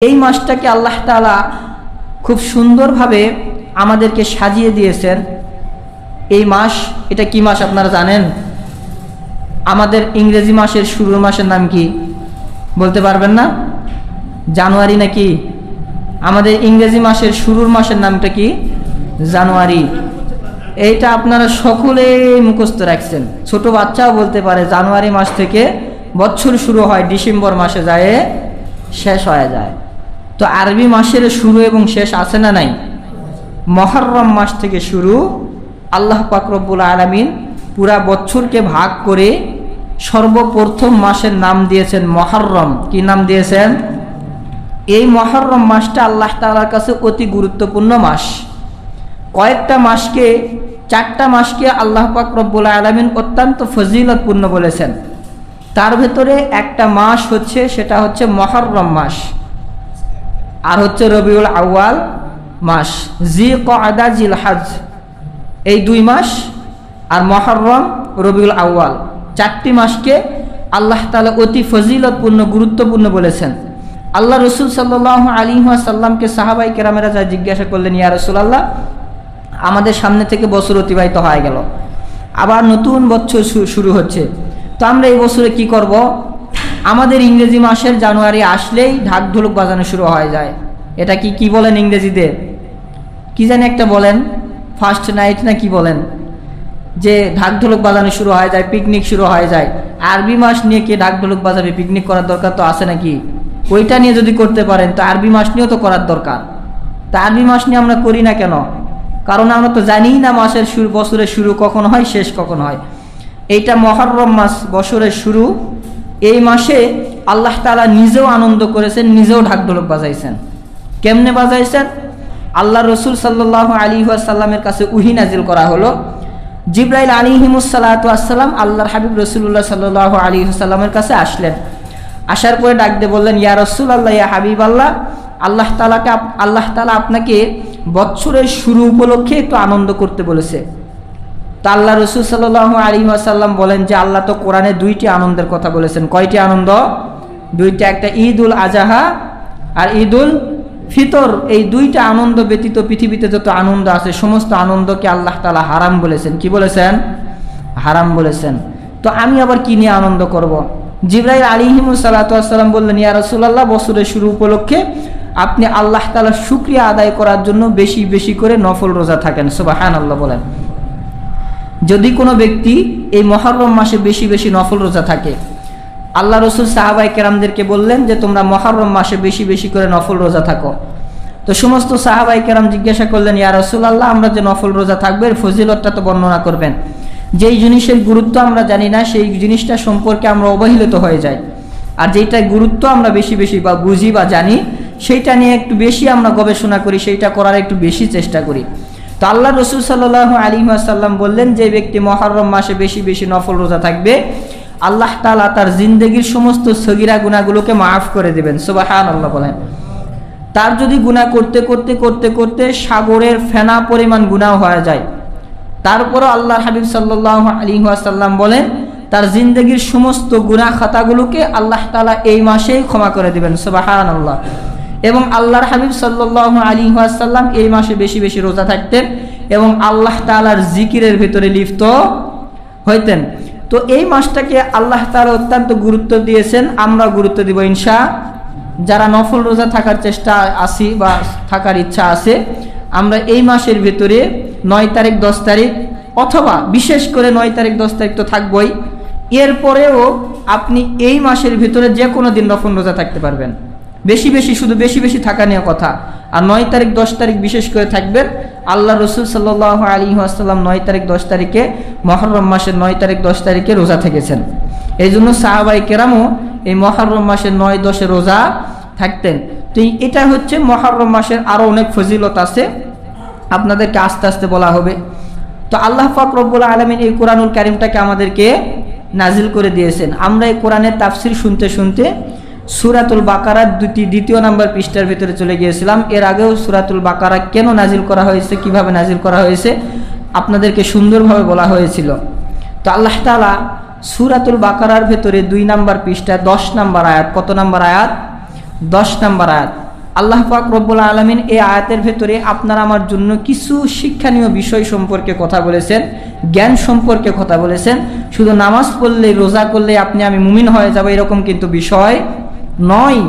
এই মাসটাকে আল্লাহ তাআলা খুব সুন্দরভাবে আমাদেরকে সাজিয়ে দিয়েছেন। এই মাস, এটা কি মাস আপনারা জানেন? আমাদের ইংরেজি মাসের শুরুর মাসের নাম কি বলতে পারবেন না? জানুয়ারি নাকি? আমাদের ইংরেজি মাসের শুরুর মাসের নামটা কি? জানুয়ারি। এইটা আপনারা সকলেই মুখস্থ রাখছেন, ছোট বাচ্চাও বলতে পারে। জানুয়ারি মাস থেকে বছর শুরু হয়, ডিসেম্বর মাসে যায় শেষ হয়ে যায়। তো আরবি মাসের শুরু এবং শেষ আছে না নাই? মুহররম মাস থেকে শুরু। আল্লাহ পাক রব্বুল আলামিন পুরা বছরকে ভাগ করে সর্বপ্রথম মাসের নাম দিয়েছেন মুহররম। কি নাম দিয়েছেন? এই মুহররম মাসটা আল্লাহ তাআলার কাছে অতি গুরুত্বপূর্ণ মাস। কয়েকটা মাসকে, 4টা মাসকে আল্লাহ পাক রব্বুল আলামিন অত্যন্ত ফজিলতপূর্ণ বলেছেন। তার ভেতরে একটা মাস হচ্ছে, সেটা হচ্ছে মুহররম মাস, আর হচ্ছে রবিউল আউয়াল মাস, জিলকআদা জিলহজ, এই 2 মাস, আর মুহররম, রবিউল আউয়াল, 4টি মাসকে আল্লাহ তাআলা অতি ফজিলতপূর্ণ, গুরুত্বপূর্ণ বলেছেন। আল্লাহ রসুল সাল্লাল্লাহু আলাইহি ওয়াসাল্লামকে সাহাবায়ে কেরামেরা যা জিজ্ঞাসা করলেন, ইয়া রাসূলুল্লাহ, আমাদের সামনে থেকে বছর অতিবাহিত হয়ে গেল, আবার নতুন বছর শুরু হচ্ছে, তো আমরা এই বছরে কি করব? আমাদের ইংরেজি মাসের জানুয়ারি আসলেই ঢাক ঢোলক বাজানো শুরু হয়ে যায়। এটা কি বলেন ইংরেজিতে? কি জানি একটা বলেন, ফার্স্ট নাইট না কি বলেন, যে ঢাক ঢোলক বাজানো শুরু হয়ে যায়, পিকনিক শুরু হয়ে যায়। আরবি মাস নিয়ে কে ঢাক ঢোলক বাজাবে? পিকনিক করার দরকার তো আছে নাকি? ওইটা নিয়ে যদি করতে পারেন তো আরবি মাস নিয়েও তো করার দরকার। তা আরবি মাস নিয়ে আমরা করি না কেন? কারণ আমরা তো জানিই না মাসের শুরু, বছরের শুরু কখন হয়, শেষ কখন হয়। এইটা মুহররম মাস, বছরের শুরু। এই মাসে আল্লাহ তাআলা নিজেও আনন্দ করেছেন, নিজেও ঢাক ঢোলক বাজাইছেন। কেমনে বাজাইছেন? আল্লাহ রসুল সাল্লাল্লাহু আলাইহি ওয়াসাল্লামের কাছে ওহী নাজিল করা হলো। জিবরাইল আলাইহিমুস সালাতু ওয়াসসালাম আল্লাহর হাবিব রাসূলুল্লাহ সাল্লাল্লাহু আলাইহি ওয়াসাল্লামের কাছে আসলেন। আসার পরে ডাক দিয়ে বললেন, ইয়া রাসূলুল্লাহ, ইয়া হাবিবাল্লাহ, আল্লাহ তাআলা আপনাকে বছরের শুরু উপলক্ষে একটু আনন্দ করতে বলেছে। তা আল্লাহ রসুল সাল্লাল্লাহু আলাইহি ওয়াসাল্লাম বলেন যে আল্লাহ তো কোরআনে 2টি আনন্দের কথা বলেছেন। কয়টি আনন্দ? 2টা। একটা ঈদুল আজহা আর ঈদুল ফিতর। এই 2টা আনন্দ ব্যতীত পৃথিবীতে যত আনন্দ আছে সমস্ত আনন্দকে আল্লাহ তাআলা হারাম বলেছেন। কি বলেছেন? হারাম বলেছেন। তো আমি আবার কি নিয়ে আনন্দ করব? জিবরাইল আলাইহিমুস সালাতু ওয়াসসালাম বললেন, ইয়া রাসূলুল্লাহ, বছরের শুরু উপলক্ষে আপনি আল্লাহ তাআলার শুকরিয়া আদায় করার জন্য বেশি বেশি করে নফল রোজা থাকেন। সুবহানাল্লাহ বলেন। যদি কোনো ব্যক্তি এই মুহররম মাসে বেশি বেশি নফল রোজা থাকে, আল্লাহ রসুল সাহাবায়ে কেরামদেরকে বললেন যে তোমরা মুহররম মাসে বেশি বেশি করে নফল রোজা থাকো। তো সমস্ত সাহাবায়ে কেরাম জিজ্ঞাসা করলেন, ইয়া রাসূলুল্লাহ, আমরা যে নফল রোজা থাকবে এর ফজিলতটা তো বর্ণনা করবেন। যেই জিনিসের গুরুত্ব আমরা জানি না সেই জিনিসটা সম্পর্কে আমরা অবহেলিত হয়ে যাই, আর যেইটার গুরুত্ব আমরা বেশি বেশি বা বুঝি বা জানি সেইটা নিয়ে একটু বেশি আমরা গবেষণা করি, সেইটা করার একটু বেশি চেষ্টা করি। তো আল্লাহ রসুল সাল্লাল্লাহু আলাইহি ওয়াসাল্লাম বললেন, যে ব্যক্তি মুহররম মাসে বেশি বেশি নফল রোজা থাকবে আল্লাহ তাআলা তার জিন্দেগির সমস্ত সগীরা গুনাহগুলোকে মাফ করে দেবেন। সুবহানাল্লাহ বলেন। তার যদি গুনাহ করতে করতে করতে করতে সাগরের ফেনা পরিমাণ গুনাহ হয়ে যায়, তারপরও আল্লাহর হাবিব সাল্লাল্লাহু আলাইহি ওয়াসাল্লাম বলেন তার জিন্দেগির সমস্ত গুনাহ খাতাগুলোকে আল্লাহ তাআলা এই মাসেই ক্ষমা করে দিবেন। সুবহানাল্লাহ। এবং আল্লাহর হাবিব সাল্লাল্লাহু আলাইহি ওয়াসাল্লাম এই মাসে বেশি বেশি রোজা থাকতেন এবং আল্লাহ তাআলার জিকিরের ভিতরে লিপ্ত হইতেন। তো এই মাসটাকে আল্লাহ তাআলা অত্যন্ত গুরুত্ব দিয়েছেন, আমরা গুরুত্ব দিব ইনশাআল্লাহ। যারা নফল রোজা থাকার চেষ্টা আছি বা থাকার ইচ্ছা আছে, আমরা এই মাসের ভিতরে 9 তারিখ 10 তারিখ, অথবা বিশেষ করে 9 তারিখ 10 তারিখ তো থাকবই, এরপরেও আপনি এই মাসের ভিতরে যে কোনো দিন নফল রোজা থাকতে পারবেন। বেশি বেশি, শুধু বেশি বেশি থাকা নিয়ে কথা। আর 9 তারিখ 10 তারিখ বিশেষ করে থাকবেন। আল্লাহ রসুল সাল্লাল্লাহু আলাইহি ওয়াসাল্লাম 9 তারিখ 10 তারিখে, মুহররম মাসের 9 তারিখ 10 তারিখে রোজা থেকেছেন। এই জন্য সাহাবায়ে কেরামও এই মুহররম মাসের 9-10 রোজা থাকতেন। তো এটা হচ্ছে মুহররম মাসের আরও অনেক ফজিলত আছে, আপনাদেরকে আস্তে আস্তে বলা হবে। তো আল্লাহ পাক রব্বুল আলামিন এই কোরআনুল কারীমটাকে আমাদেরকে নাজিল করে দিয়েছেন। আমরা এই কোরআনের তাফসীর শুনতে শুনতে সূরাতুল বাকারার 2য় নাম্বার পৃষ্ঠার ভিতরে চলে গিয়েছিলাম। এর আগেও সূরাতুল বাকারা কেন নাজিল করা হয়েছে, কিভাবে নাজিল করা হয়েছে আপনাদেরকে সুন্দরভাবে বলা হয়েছিল। তো আল্লাহ তাআলা সূরাতুল বাকারার ভিতরে 2 নাম্বার পৃষ্ঠা 10 নাম্বার আয়াত, কত নাম্বার আয়াত? 10 নাম্বার আয়াত। আল্লাহ পাক রব্বুল আলামিন এই আয়াতের ভেতরে আপনার আমার জন্য কিছু শিক্ষণীয় বিষয় সম্পর্কে কথা বলেছেন, জ্ঞান সম্পর্কে কথা বলেছেন। শুধু নামাজ পড়লে রোজা করলে আপনি আমি মুমিন হয়ে যাব এরকম কিন্তু বিষয় নয়।